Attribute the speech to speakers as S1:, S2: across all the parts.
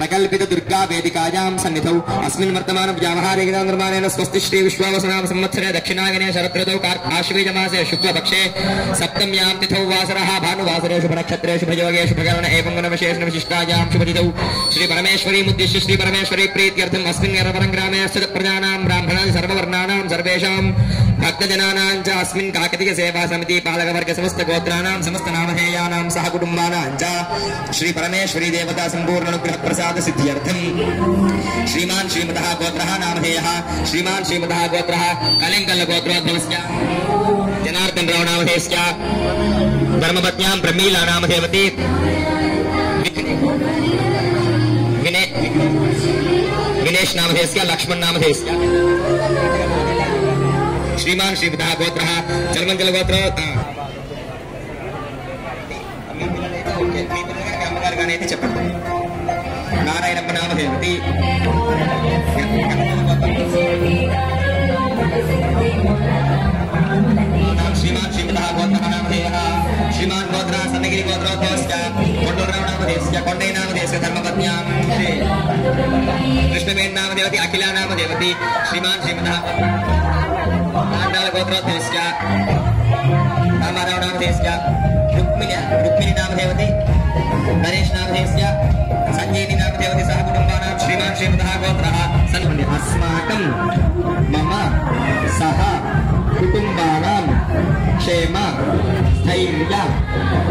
S1: प्रकल्पित दुर्गा वेदिकायां सन्निधौ अस्मिन् वर्तमान व्यावहारिक निर्माणेन स्वस्ति श्री विश्वावसुनाम संवत्सरे दक्षिणायने शरदृतौ आश्वेजमासे शुक्लपक्षे सप्तम्यां तिथौ वासरः भानुवासरे शुभनक्षत्रे शुभयोगे शुभकरण एवं गुणविशेषण विशिष्टायां शुभतिथौ श्री परमेश्वरीमुद्दिश्य श्री परमेश्वरी प्रीत्यर्थम् अस्मिन् गर्भवनं ग्रामे स्थित प्रजानां ब्राह्मणानां सर्ववर्णानां सर्वेषां भक्तजनानां च अस्मिन् काकतिक सेवा समिति पालकवर्ग समस्त गोत्राणां समस्त नामधेयानां सह कुटुम्बानां च श्री परमेश्वरी देवता संपूर्ण अनुग्रह प्रसाद सिद्ध्यर्थं श्रीमान् श्रीमतः गोत्रः नामधेयः श्रीमान् श्रीमतः गोत्रः कलिंगल गोत्रोद्भवस्य जनार्दन राव नामधेयस्य धर्मपत्न्यां प्रमीला नामधेयवती विनेश नामधेयस्य लक्ष्मण नामधेयस्य श्रीमान् श्रीमतः गोत्रः जलमंगल गोत्र చెప్పండి నారాయణమ్మ నామధేయవతి श्रीमान् श्रीमतः गोत्रः नामधेयः श्रीमान् गोत्रः सन्नगिरि गोत्रोद्भवस्य कोण्डूराव नामधेयस्य कोण्डै नामधेयस्य धर्मपत्न्यां श्री कृष्णवेण नामधेयवती अखिला नामधेयवती श्रीमान् श्रीमतः पाण्डाल गोत्रोद्भवस्य रामाराव नामधेयस्य रुक्मिणी नामधेयवती नरेश नामधेयस्य संजीवनी नामधेयवती सह कुटुम्बानां श्रीमान् श्रीमतः गोत्रः सन्मन्य अस्माकं मम सह कुटुम्बानां क्षेम स्थैर्य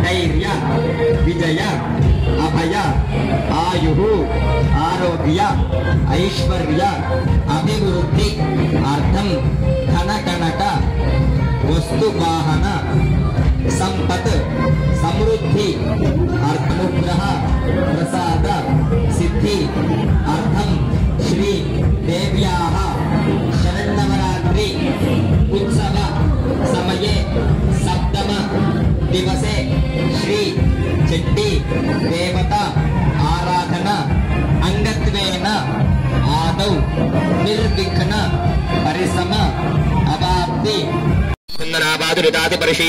S1: धैर्य विजय अभय आयुः आरोग्य ऐश्वर्य अभिवृद्धि अर्थं धन कनक वस्तु वाहन संपत् समृद्धि अनुग्रह प्रसाद सिद्धि अर्थं श्री देव्याः शरन्नवरात्रि उत्सव समये सप्तम दिवसे श्री चट्टी देवता आराधना अंगत्वेन आदौ निर्विघ्न परिसम अवाप्ति कुन्दनापादुरितातिपर्षि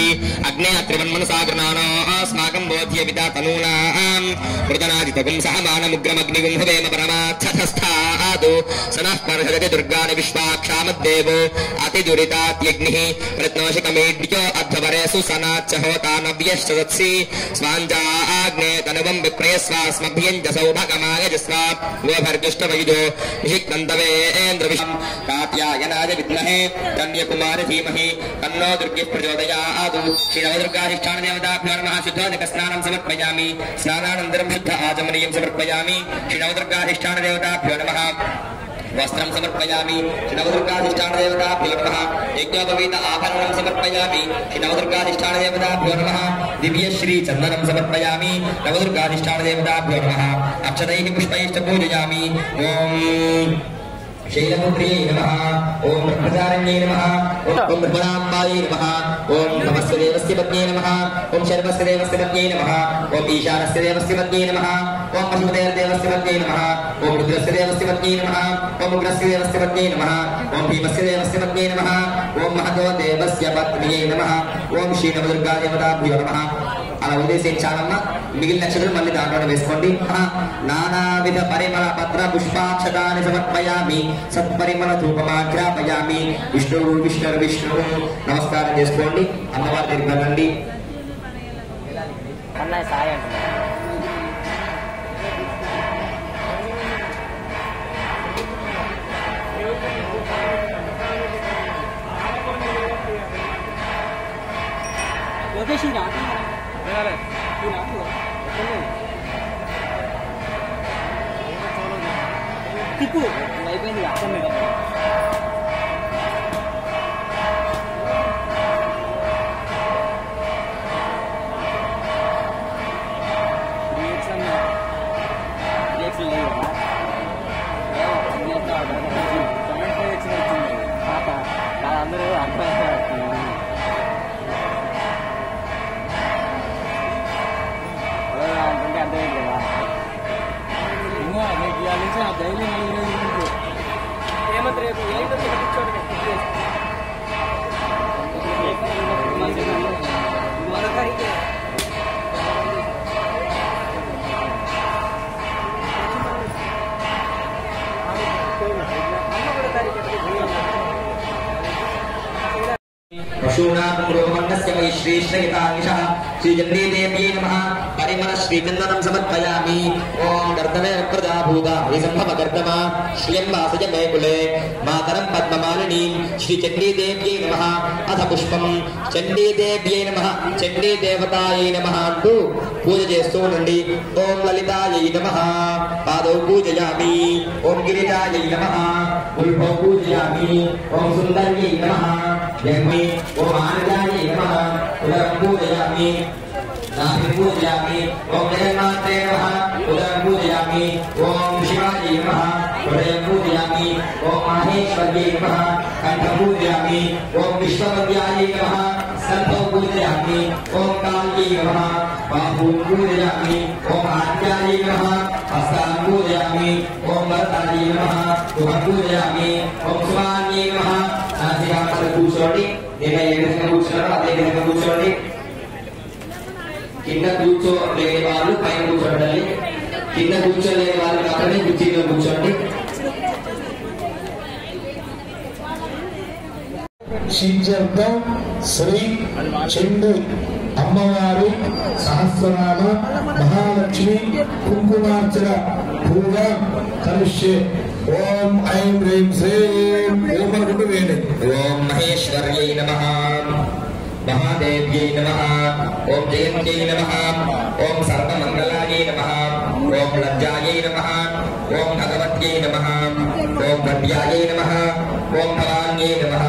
S1: अग्नेयत्रिवन्मनसागृणानो अस्माकं बोध्यपिता तनूनां मृतनादितगुं सहमानमुग्रमग्निगुं हवेम परमार्थस्थादु सनः पर्षदति दुर्गाणि विश्वाक्षामद्देवो अतिदुरितात्यग्निः प्रत्नोषिकमेड्यो अध्वरेषु सनाच्च होता नव्यश्चदत्सि स्वाञ्जाग्ने तनुवं विप्रयस्वास्मभ्यञ्जसौ भगमागजस्वा गोभर्जुष्टवैदो निषिक्तन्तवेन्द्रविषं कात्यायनाय विद्महे कन्याकुमारी धीमहि तन्नो दुर्गे प्रचोदयात् श्री नवदुर्गाधिष्ठान देवताभ्यो नमः शुद्धोदकस्नानं समर्पयामि स्नानानन्तरं शुद्ध आचमनीयं समर्पयामि श्री नवदुर्गाधिष्ठान देवताभ्यो नमः वस्त्रं समर्पयामि श्री नवदुर्गाधिष्ठान देवताभ्यो नमः यज्ञोपवीत आभरणं समर्पयामि श्री नवदुर्गाधिष्ठान देवताभ्यो नमः दिव्य श्री चन्दनं समर्पयामि नवदुर्गाधिष्ठान देवताभ्यो नमः अक्षतैः पुष्पैश्च पूजयामि ओम शैलपुत्र्यै नमः ओम ब्रह्मचारिण्यै नमः ओम ब्रह्मणाम्बायै नमः ओम नमस्य देवस्य पत्न्यै नमः ओम शर्वस्य देवस्य पत्न्यै नमः ओम ईशानस्य देवस्य पत्न्यै नमः ओम पशुपतेर्देवस्य पत्न्यै नमः ओम रुद्रस्य देवस्य पत्न्यै नमः ओम उग्रस्य देवस्य पत्न्यै नमः ओम भीमस्य देवस्य पत्न्यै नमः ओम महतो देवस्य पत्न्यै नमः ओम श्री नवदुर्गा देवताभ्यो नमः అలా ఉద్దేశించాలమ్మా మిగిలిన అక్షరాలు మళ్ళీ దాంట్లోనే వేసుకోండి నానావిధ పరిమళ పత్ర పుష్పాక్షతాన్ని సమర్పయామి సత్పరిమళ ధూపమాగ్రాపయామి విష్ణువు విష్ణువు విష్ణువు నమస్కారం చేసుకోండి అమ్మవారి దగ్గరికి వెళ్ళండి
S2: tipu అయిపోయింది అర్థం లేదు రియాక్షన్ లేదు అందరూ అర్థం అంటే అర్థమైంది కదా డైలీ 4 రోజులు ఏమంటే రేపు
S1: वै श्रीश्रयितांशः श्रीचन्द्रीदेव्यै नमः परिमल श्रीचन्दनं समर्पयामि ॐ कर्तमे प्रजाभूता हरिसम्भवकर्तमा श्रियं वासज मे कुले मातरं पद्ममालिनीं श्रीचण्डीदेव्यै नमः अथ पुष्पं चण्डीदेव्यै नमः चण्डीदेवतायै नमः अंटू पूज చేస్తూ ఉండండి ఓం లలితాయై నమః పాదౌ పూజయామి ఓం గిరిజాయై నమః ఉల్భౌ పూజయామి ఓం సుందర్యై నమః యజ్ఞే ఓం ఆనజాయై నమః ఉదరం పూజయామి నాభి పూజయామి ఓం జగన్మాత్రే నమః ఉదరం పూజయామి ఓం శివాయై నమః హృదయం పూజయామి ఓం మాహేశ్వర్యై నమః కంఠం పూజయామి ఓం విశ్వవద్యాయై నమః सर्वो पूजयामि ओम काल्यै नमः बाहूं पूजयामि ओम आद्यायै नमः हस्तां पूजयामि ओम वरदायै नमः मुखं पूजयामि ओम सुमान्यै नमः नासिकां కూర్చోండి నేను ఏ విధంగా కూర్చున్నారో అదే విధంగా కూర్చోండి కింద కూర్చోలేని వాళ్ళు పైన కూర్చోండి కింద కూర్చోలేని వాళ్ళు మాత్రమే కుర్చీలో కూర్చోండి
S3: శ్రీజర్గం శ్రీ చండు అమ్మవారి సహస్రనామ మహాలక్ష్మి కుంకుమార్చన పూజ కరిష్యే ఓం ఐం హ్రీం శ్రీం ఓమనుకుంటూ వేయండి
S1: ఓం మహేశ్వర్యై నమః महादेव्यै नमः ओम जयन्त्यै नमः ओम सर्वमंगलायै नमः ओम लज्जायै नमः ओम भगवत्यै नमः ओम भव्यायै नमः ओम भवान्यै नमः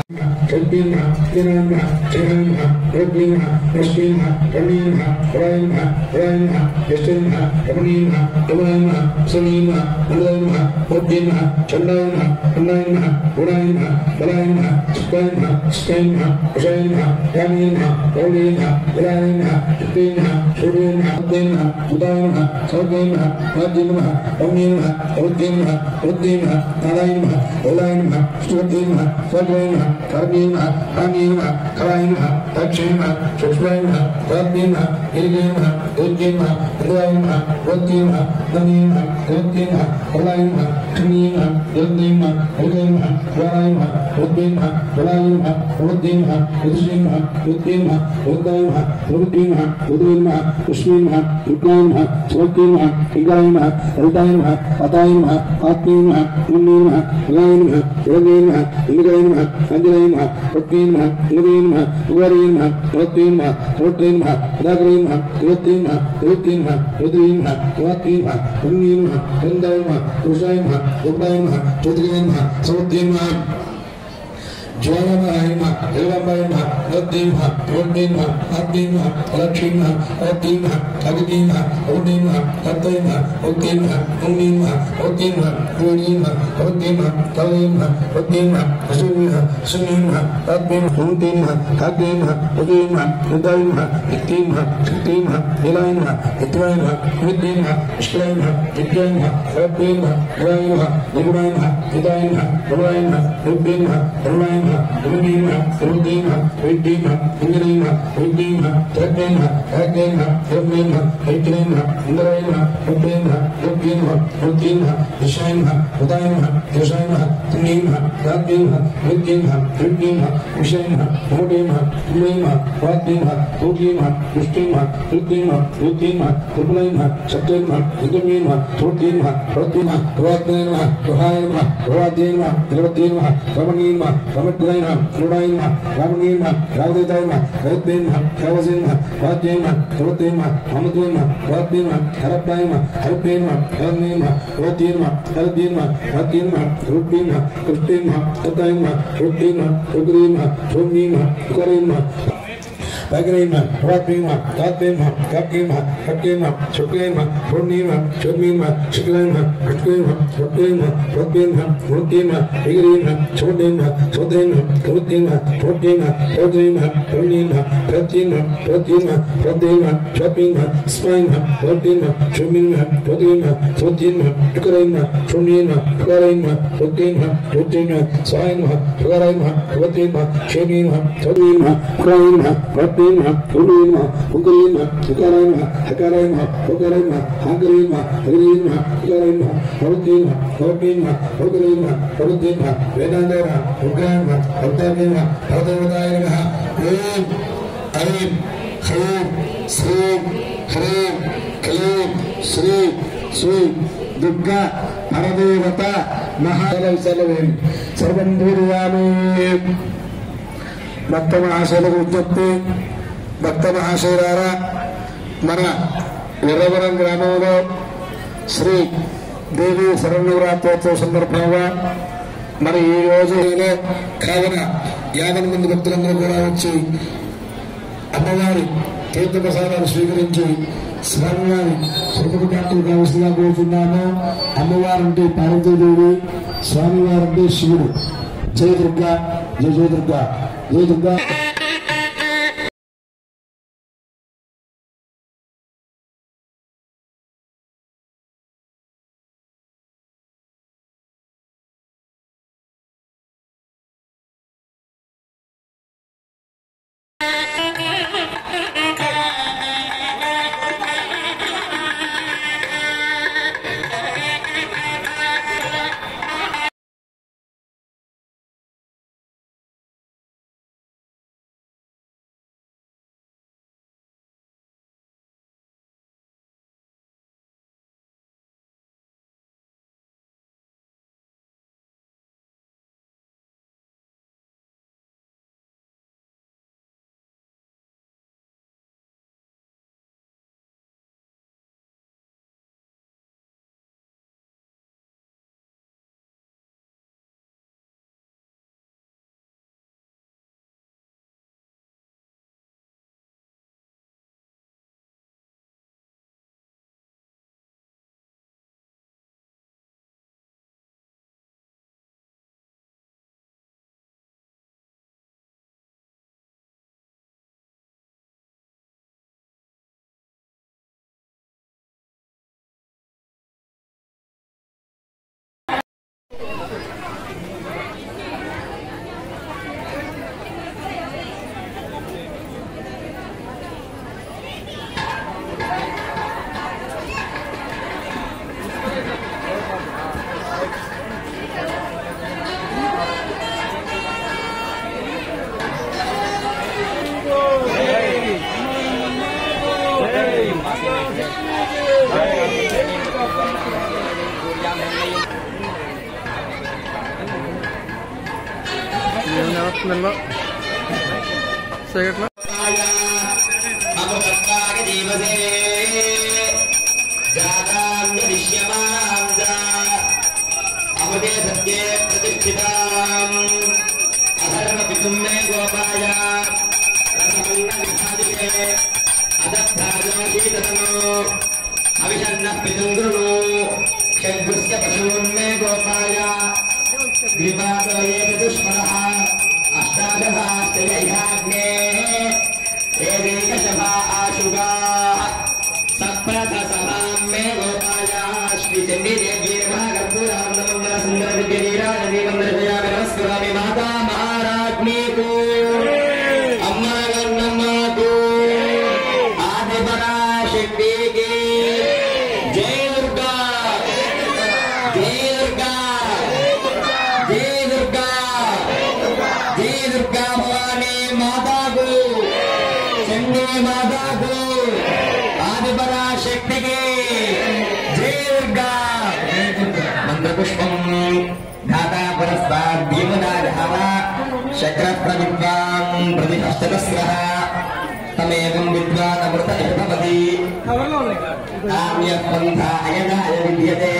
S3: चन्द्रिमा तिरन्मा चिरन्मा रुद्रिमा रश्मिमा कर्णीमा वरायमा वरायमा यष्टिमा रमणीमा रमणीमा सुनीमा मन्दयमा उद्यमा चण्डायमा चण्डायमा गुणायमा बलायमा सुकायमा सुकायमा उषायमा यामीमा गौरीमा विलायमा चित्तेमा सूर्यमा उद्यमा उदायमा सौद्यमा वाद्यमा रमणीमा उद्यमा उद्यमा नारायणमा ओलायमा सुद्यमा स्वद्यमा कर्मीमा रामीमा करायमा दक्षिणमा सुष्मैमा वाद्यमा गिरिगेमा उद्यमा उदायमा उद्यमा दमीमा उद्यमा ओलायमा क्षमीमा उद्यमा उदयमा वरायमा उद्यमा बलायमा उद्यमा उद्यमा उद्यमा उदयमा उद्यमा उदयमा उष्मीमा उद्यमा स्वद्यमा इगायमा उदयमा अदायमा आत्मीमा उन्नीमा उदायमा उदयमा इगायमा अंजलयमा उद्यमा उदयमा उगारयमा उद्यमा उद्यमा उदागरयमा उद्यमा उद्यमा उदयमा वात्यमा उन्नीमा उदयमा उषायमा उदयमा उदयमा स्वद्यमा ज्वालमायमा एवमयमा नद्यमा उन्नीमा अग्निमा लक्ष्मीमा अग्निमा अग्निमा उन्नीमा तत्तयमा उद्यमा उन्नीमा उद्यमा गुणीमा उद्यमा तवयमा उद्यमा सुमीमा सुमीमा अग्निमा उन्नीमा अग्निमा उदयमा उदयमा इत्तीमा शक्तिमा निलायमा इत्वयमा विद्यमा इष्टयमा विद्यमा रब्बेमा गुणायमा निगुणायमा विदायमा गुणायमा रुब्बेमा रुणायमा Rudima, Rudima, Rudima, Ingrima, Rudima, Tradima, Agdima, Rudima, Rudima, Ingrima, Rudima, Rudima, Rudima, Vishayma, Udayma, Vishayma, Tunima, Radima, Rudima, Rudima, Vishayma, Rudima, Tunima, Radima, Rudima, Vishtima, Rudima, Rudima, Rudima, Satyama, Rudima, Rudima, Rudima, Radima, Ruhayma, Radima, Rudima, Ramanima, Ramadina, Rudayma, Ramanima, Radidayma, Radima, Ravazima, Radima, Rudima, Amadima, Radima, Harapayma, Harapima, Radima, Radima, Radima, Radima, Rudima, Rudima, Radayma, Rudima, Rudima, Rudima, Karima, Bagrima, Radima, Radima, Kakima, Kakima, Shukima, Purnima, Shukima, Shuklima, Shuklima, Rudima, Rudima, Rudima, Igrima, Chodima, Chodima, Rudima, Rudima, Rudima, Rudima, Pratima, Pratima, Pradima, Chapima, Spina, Rudima, Shumima, Rudima, Rudima, Shukrima, Shumima, Karima, Rudima, Rudima, Swaima, Karima, Rudima, Shukima, Rudima, Karima, Rudima, Rudima, Ukarima, Ukarima, Hakarima, Ukarima, Hakarima, Hakarima, Ukarima, Rudima, Rudima, Ukarima, Rudima, Vedandara, Ukarima, Rudima, Rudima, ఐం హ్రీం శ్రీం హ్రీం క్లీం శ్రీ శ్రీ దుర్గా పరదేవత మహాసర్వం సర్వం పూజయామి. భక్త మహాశైలకు విజ్ఞప్తి. భక్త మహాశైలారా, మన ఎర్రవరం గ్రామంలో శ్రీ దేవి శరణవరాత్రోత్సవ సందర్భంగా మరి ఈ రోజు కావున 50 మంది భక్తులందరూ కూడా వచ్చి అమ్మవారి తీర్థప్రసాదాలు స్వీకరించి స్వామివారి కృపకాంతులు కావలసిందిగా కోరుతున్నాము. అమ్మవారంటే పార్వతీదేవి, స్వామివారంటే శివుడు. జయ దుర్గా, జయ జయ దుర్గా, జయ దుర్గా.
S1: तमेवं विद्वान् अमृत भवति आम्यपन्थायनाय विद्यते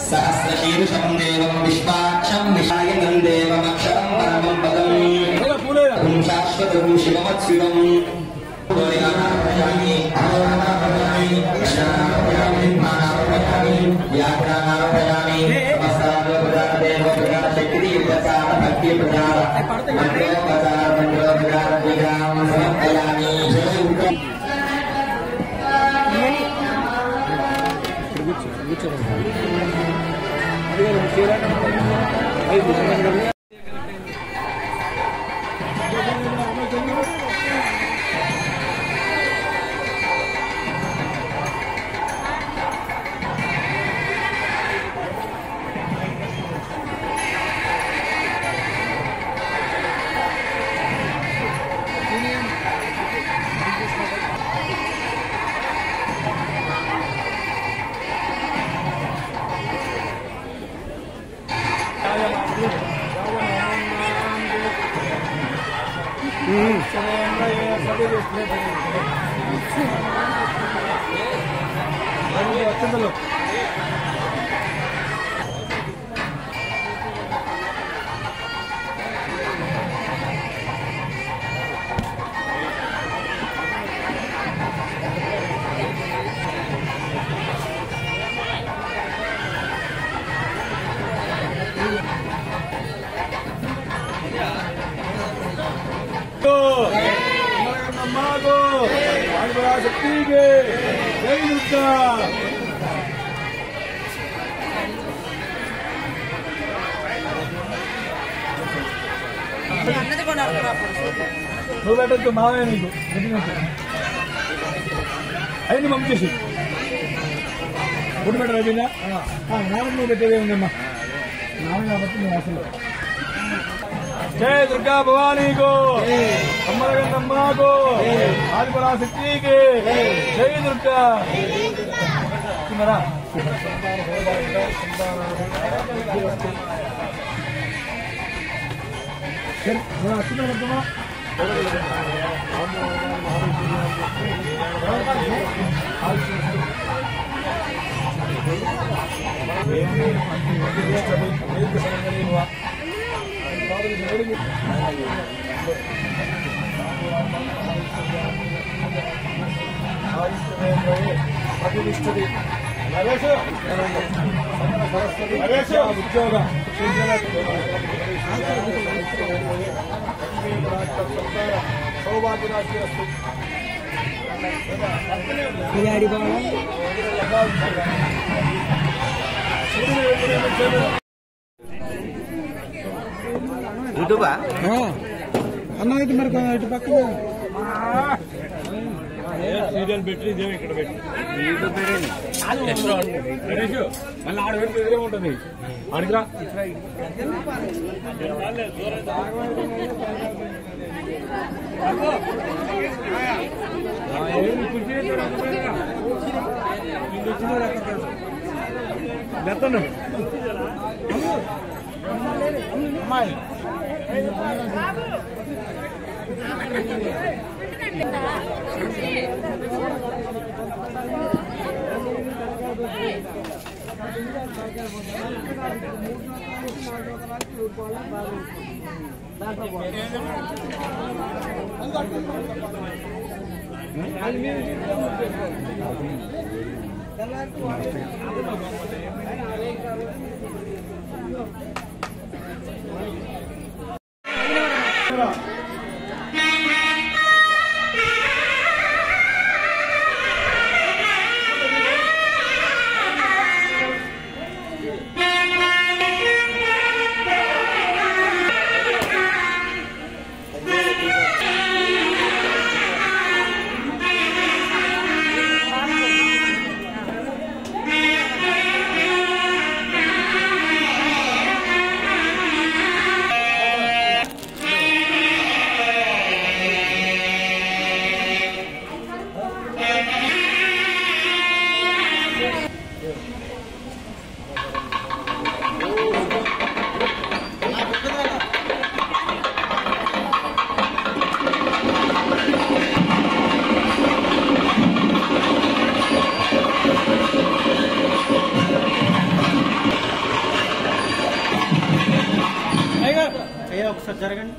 S1: सहस्रशीर्षं देवं विश्वाक्षं विशायनं देवमक्षरं परमं पदं शाश्वतं शिवमत्स्युरम्
S4: ಶಕ್ತಿಗೆ ಜೈ ದುರ್ಗಾ. నువ్వు పెట్టచ్చు మావే నీకు అయింది పంపించేసి ఫుడ్ పెట్టరు అయిపోయిందా నాన్న నువ్వు పెట్టేదే ఉందమ్మా నాన్న కాబట్టి నువ్వు అసలు జయ దుర్గా భవానీకు అమ్మలగన్నమ్మకు ఆదిపరాశక్తికి జై దుర్గా. వచ్చిందా ప్రతిష్ఠితి ఉద్యోగ సౌభాగ్యరాశి
S2: యూట్యూబా
S4: అన్న అయితే మరి ఇటు పక్కన సీరియల్ పెట్టి ఇదే ఇక్కడ పెట్టి యూట్యూబ్ మళ్ళీ ఆడ పెట్టి ఇదే ఉంటుంది అడిగిరా ఎత్తండి అమ్మాయి ఒకసారి జరగండి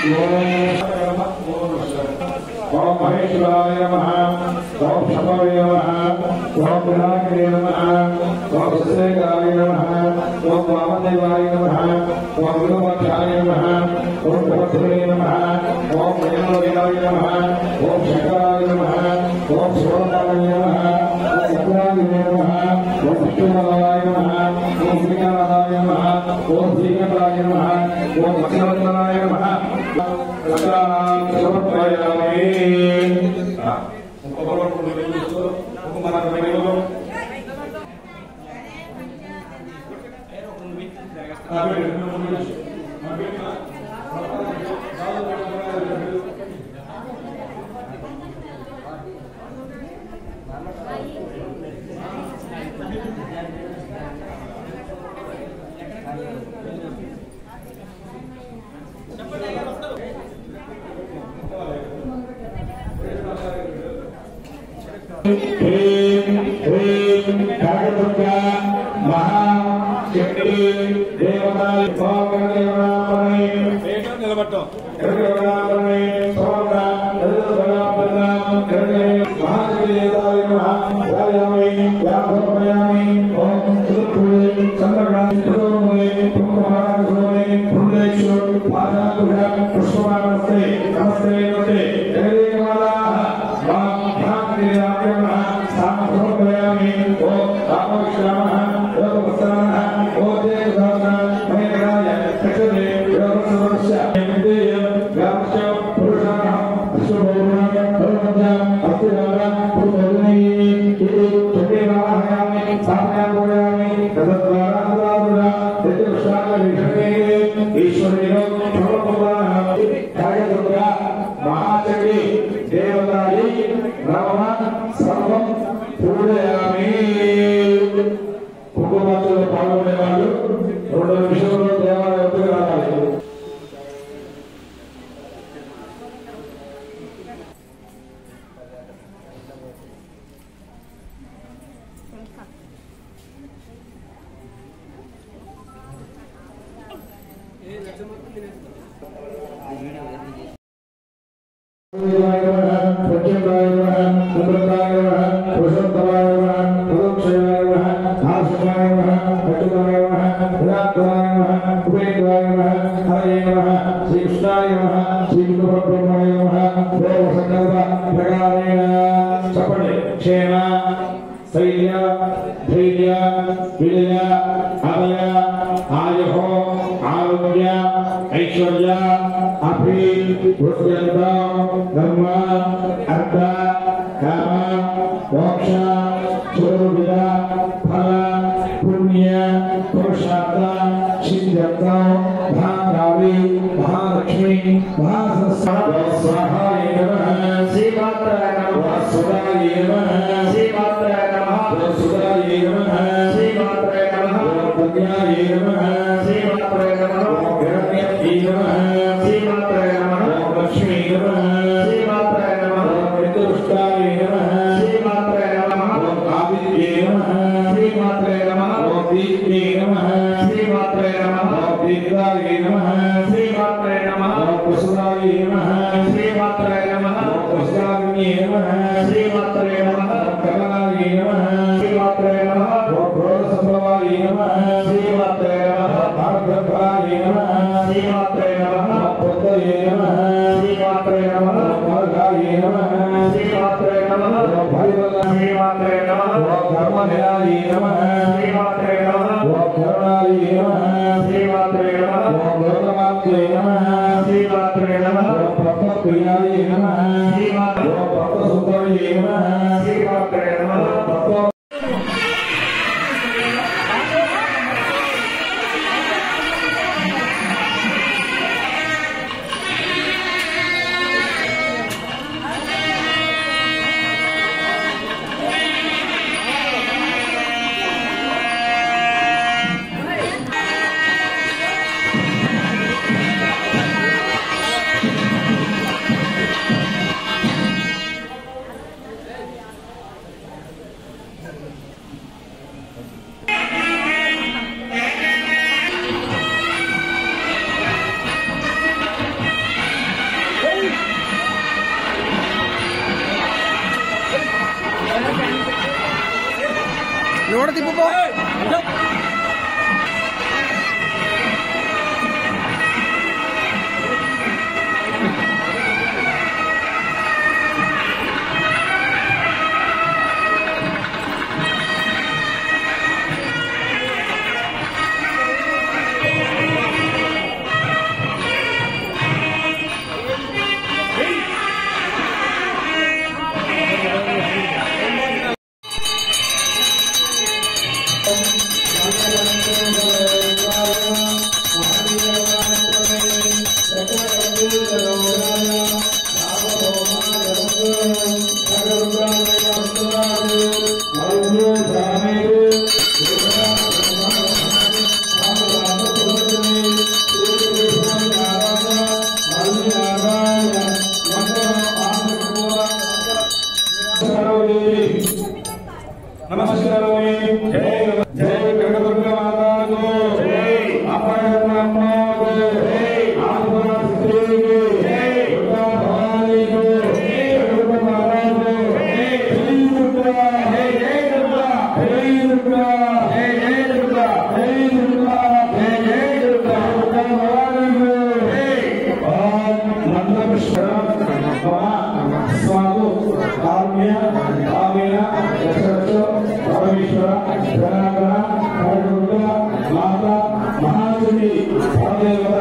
S3: ओम महेश्वराय नमः ओम शंभवे नमः ओम विनायकाय नमः ओम सस्यकाय नमः ओम वामदेवाय नमः ओम विलोमाख्याय नमः ओम भगवते नमः ओम प्रेमवेदाय नमः ओम शंकराय नमः ओम शिवनाय नमः ओम सत्याय नमः ओम विष्णुनाय नमः ओम श्रीनारायणाय नमः ओम श्रीनारायणाय नमः ओम लक्ष्मणाय नमः పరదేవత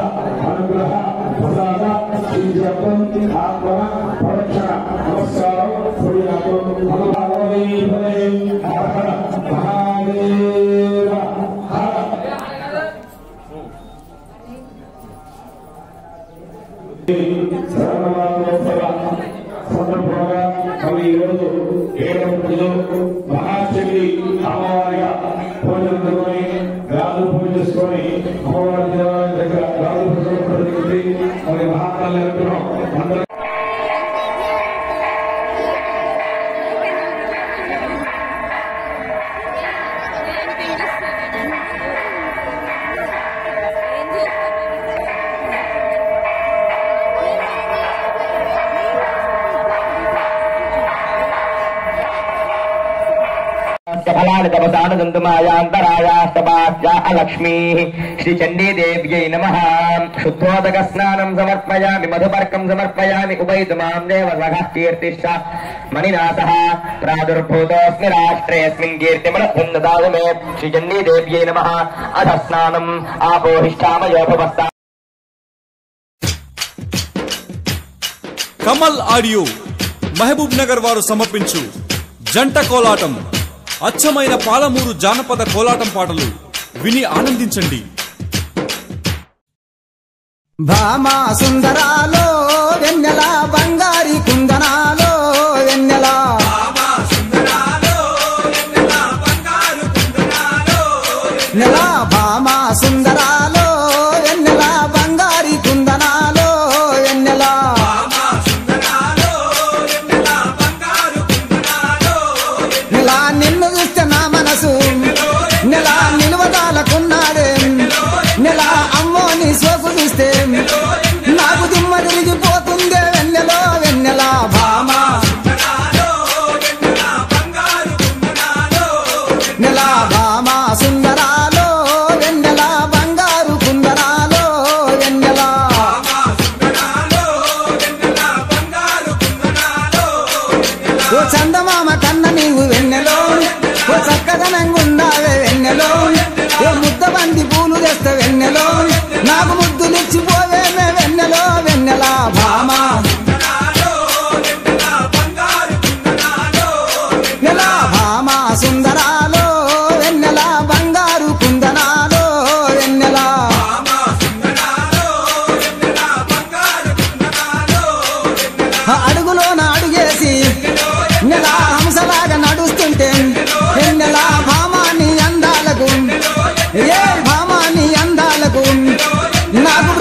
S3: అనుగ్రహ ప్రసాద శ్రీజపం ఆత్మ ప్రదక్షిణ నమస్కారం పుణ్యాతో మహాదేవ సందర్భంగా అవి ఈరోజు 7వ రోజు మహాశక్తి అమ్మవారిగా పూజలు అందుకొని గాజు పూజ చేసుకొని అమ్మవారి దేవాలయం దగ్గర గాజు పూజ జరిగింది. మరి మహాత్మాలు వెళ్తున్నాం అందరూ
S1: लक्ष्मी श्री चंडी देव्यै नमः। शुद्धोदक स्नानं समर्पयामि मधुपर्कं समर्पयामि उभयतुमां देव सखः कीर्तिश्च मणिनाथः प्रादुर्भूतोऽस्मि राष्ट्रेऽस्मिन् कीर्तिमनः ददातु मे। श्री चंडी देव्यै नमः। अथ स्नानम् आपोहिष्ठामयोपवस्ता।
S5: కమల్ ఆడియో మహబూబ్ నగర్ వారు సమర్పించు జంట కోలాటం అచ్చమైన పాలమూరు జానపద కోలాటం పాటలు విని ఆనందించండి.
S6: భామా సుందరాలో వెన్నెల బంగారి కుందనాలో వెన్నెల నెల భామా సుందరాలో వెన్నెల బంగారి కుందనాలో వెన్నెల నెల నిన్ను చూస్తే నా మనసు నెల నిలువదాలకున్నాడే నెల అమ్మో నీ సోకు చూస్తే నాకు దిమ్మ తిరిగిపోతుందే వెన్నెలో వెన్నెల భామా నెల భామా సుందరాలో వెన్నెల బంగారు కుందరాలో వెన్నెల ఓ చందమామ కన్న నీవు వెన్నెలో ఓ చక్కదనంగుండావే వెన్నెలో ఓ ముద్ద బంది పూలు తెస్త వెన్నెలో నాకు ముద్దులిచ్చిపోవేమే వెన్నెలో వెన్నెల భామా నెల భామా సుందరాలో వెన్నెల బంగారు కుందనాలో వెన్నెల అడుగులోన అడుగేసి నెల హంసలాగా నడుస్తుంటే వెన్నెల భామాని అందాలకు ఏ భామాని అందాలకు నాకు